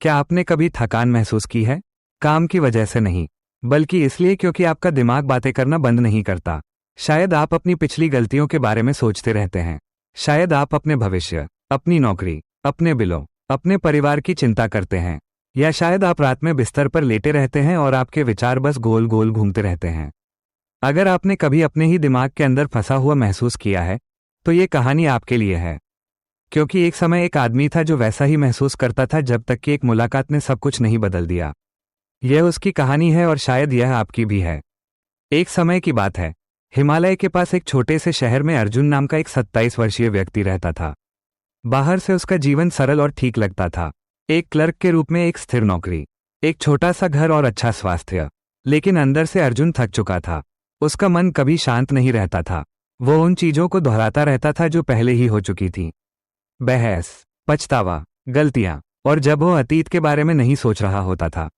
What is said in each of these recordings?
क्या आपने कभी थकान महसूस की है? काम की वजह से नहीं, बल्कि इसलिए क्योंकि आपका दिमाग बातें करना बंद नहीं करता। शायद आप अपनी पिछली गलतियों के बारे में सोचते रहते हैं। शायद आप अपने भविष्य, अपनी नौकरी, अपने बिलों, अपने परिवार की चिंता करते हैं। या शायद आप रात में बिस्तर पर लेटे रहते हैं और आपके विचार बस गोल गोल घूमते रहते हैं। अगर आपने कभी अपने ही दिमाग के अंदर फंसा हुआ महसूस किया है, तो ये कहानी आपके लिए है। क्योंकि एक समय एक आदमी था जो वैसा ही महसूस करता था जब तक कि एक मुलाकात ने सब कुछ नहीं बदल दिया। यह उसकी कहानी है और शायद यह आपकी भी है। एक समय की बात है, हिमालय के पास एक छोटे से शहर में अर्जुन नाम का एक 27 वर्षीय व्यक्ति रहता था। बाहर से उसका जीवन सरल और ठीक लगता था। एक क्लर्क के रूप में एक स्थिर नौकरी, एक छोटा सा घर और अच्छा स्वास्थ्य। लेकिन अंदर से अर्जुन थक चुका था। उसका मन कभी शांत नहीं रहता था। वो उन चीजों को दोहराता रहता था जो पहले ही हो चुकी थी। बहस, पछतावा, गलतियां, और जब वो अतीत के बारे में नहीं सोच रहा होता था,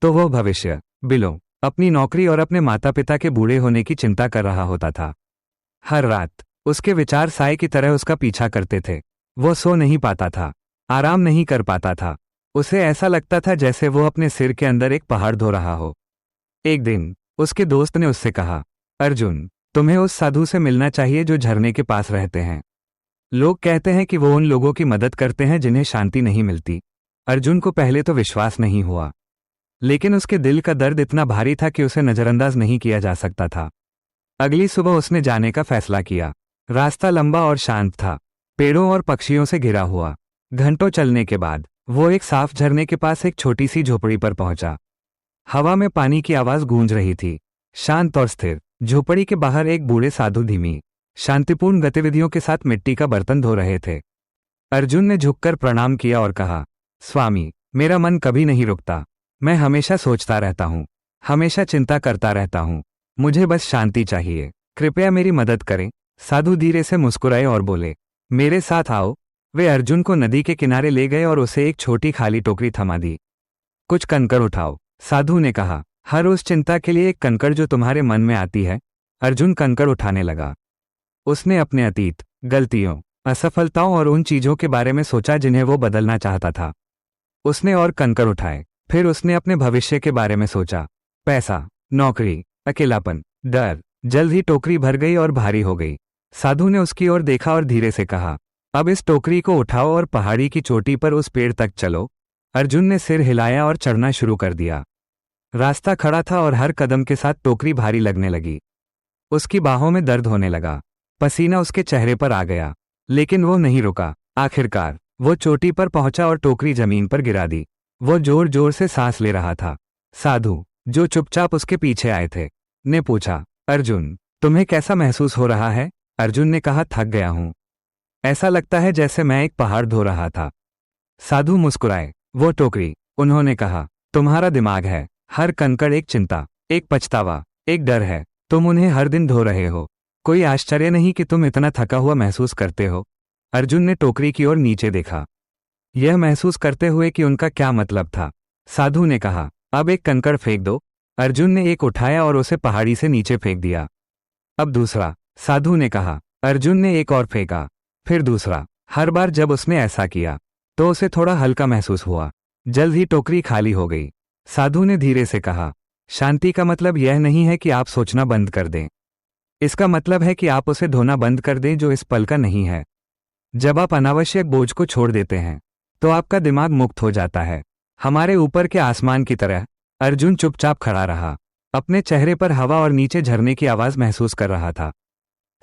तो वो भविष्य, बिलों, अपनी नौकरी और अपने माता पिता के बूढ़े होने की चिंता कर रहा होता था। हर रात उसके विचार साए की तरह उसका पीछा करते थे। वो सो नहीं पाता था, आराम नहीं कर पाता था। उसे ऐसा लगता था जैसे वो अपने सिर के अंदर एक पहाड़ ढो रहा हो। एक दिन उसके दोस्त ने उससे कहा, अर्जुन, तुम्हें उस साधु से मिलना चाहिए जो झरने के पास रहते हैं। लोग कहते हैं कि वो उन लोगों की मदद करते हैं जिन्हें शांति नहीं मिलती। अर्जुन को पहले तो विश्वास नहीं हुआ, लेकिन उसके दिल का दर्द इतना भारी था कि उसे नजरअंदाज नहीं किया जा सकता था। अगली सुबह उसने जाने का फैसला किया। रास्ता लंबा और शांत था, पेड़ों और पक्षियों से घिरा हुआ। घंटों चलने के बाद वो एक साफ झरने के पास एक छोटी सी झोपड़ी पर पहुंचा। हवा में पानी की आवाज गूंज रही थी, शांत और स्थिर। झोपड़ी के बाहर एक बूढ़े साधु धीमी, शांतिपूर्ण गतिविधियों के साथ मिट्टी का बर्तन धो रहे थे। अर्जुन ने झुककर प्रणाम किया और कहा, स्वामी, मेरा मन कभी नहीं रुकता। मैं हमेशा सोचता रहता हूँ, हमेशा चिंता करता रहता हूँ। मुझे बस शांति चाहिए, कृपया मेरी मदद करें। साधु धीरे से मुस्कुराए और बोले, मेरे साथ आओ। वे अर्जुन को नदी के किनारे ले गए और उसे एक छोटी खाली टोकरी थमा दी। कुछ कंकड़ उठाओ, साधु ने कहा। हर उस चिंता के लिए एक कंकड़ जो तुम्हारे मन में आती है। अर्जुन कंकड़ उठाने लगा। उसने अपने अतीत, गलतियों, असफलताओं और उन चीजों के बारे में सोचा जिन्हें वो बदलना चाहता था। उसने और कंकड़ उठाए। फिर उसने अपने भविष्य के बारे में सोचा। पैसा, नौकरी, अकेलापन, डर। जल्द ही टोकरी भर गई और भारी हो गई। साधु ने उसकी ओर देखा और धीरे से कहा, अब इस टोकरी को उठाओ और पहाड़ी की चोटी पर उस पेड़ तक चलो। अर्जुन ने सिर हिलाया और चढ़ना शुरू कर दिया। रास्ता खड़ा था और हर कदम के साथ टोकरी भारी लगने लगी। उसकी बाहों में दर्द होने लगा, पसीना उसके चेहरे पर आ गया, लेकिन वो नहीं रुका। आखिरकार वो चोटी पर पहुंचा और टोकरी जमीन पर गिरा दी। वो जोर जोर से सांस ले रहा था। साधु, जो चुपचाप उसके पीछे आए थे, ने पूछा, अर्जुन, तुम्हें कैसा महसूस हो रहा है? अर्जुन ने कहा, थक गया हूं। ऐसा लगता है जैसे मैं एक पहाड़ ढो रहा था। साधु मुस्कुराए। वो टोकरी, उन्होंने कहा, तुम्हारा दिमाग है। हर कंकड़ एक चिंता, एक पछतावा, एक डर है। तुम उन्हें हर दिन ढो रहे हो। कोई आश्चर्य नहीं कि तुम इतना थका हुआ महसूस करते हो। अर्जुन ने टोकरी की ओर नीचे देखा, यह महसूस करते हुए कि उनका क्या मतलब था। साधु ने कहा, अब एक कंकड़ फेंक दो। अर्जुन ने एक उठाया और उसे पहाड़ी से नीचे फेंक दिया। अब दूसरा, साधु ने कहा। अर्जुन ने एक और फेंका, फिर दूसरा। हर बार जब उसने ऐसा किया तो उसे थोड़ा हल्का महसूस हुआ। जल्द ही टोकरी खाली हो गई। साधु ने धीरे से कहा, शांति का मतलब यह नहीं है कि आप सोचना बंद कर दें। इसका मतलब है कि आप उसे ढोना बंद कर दें जो इस पल का नहीं है। जब आप अनावश्यक बोझ को छोड़ देते हैं तो आपका दिमाग मुक्त हो जाता है, हमारे ऊपर के आसमान की तरह। अर्जुन चुपचाप खड़ा रहा, अपने चेहरे पर हवा और नीचे झरने की आवाज महसूस कर रहा था।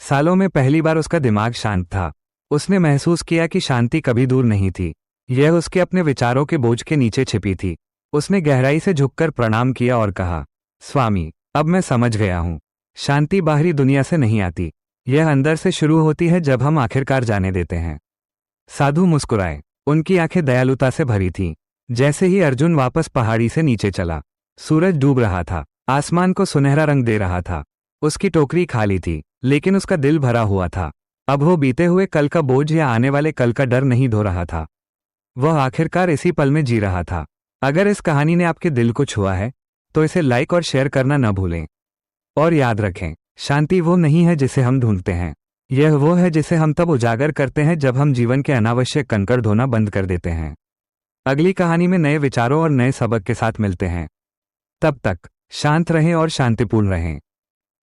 सालों में पहली बार उसका दिमाग शांत था। उसने महसूस किया कि शांति कभी दूर नहीं थी, यह उसके अपने विचारों के बोझ के नीचे छिपी थी। उसने गहराई से झुककर प्रणाम किया और कहा, स्वामी, अब मैं समझ गया हूं। शांति बाहरी दुनिया से नहीं आती, यह अंदर से शुरू होती है जब हम आखिरकार जाने देते हैं। साधु मुस्कुराए, उनकी आंखें दयालुता से भरी थीं। जैसे ही अर्जुन वापस पहाड़ी से नीचे चला, सूरज डूब रहा था, आसमान को सुनहरा रंग दे रहा था। उसकी टोकरी खाली थी, लेकिन उसका दिल भरा हुआ था। अब वो बीते हुए कल का बोझ या आने वाले कल का डर नहीं ढो रहा था। वह आखिरकार इसी पल में जी रहा था। अगर इस कहानी ने आपके दिल को छुआ है तो इसे लाइक और शेयर करना न भूलें। और याद रखें, शांति वो नहीं है जिसे हम ढूंढते हैं, यह वो है जिसे हम तब उजागर करते हैं जब हम जीवन के अनावश्यक कंकड़ ढोना बंद कर देते हैं। अगली कहानी में नए विचारों और नए सबक के साथ मिलते हैं। तब तक शांत रहें और शांतिपूर्ण रहें।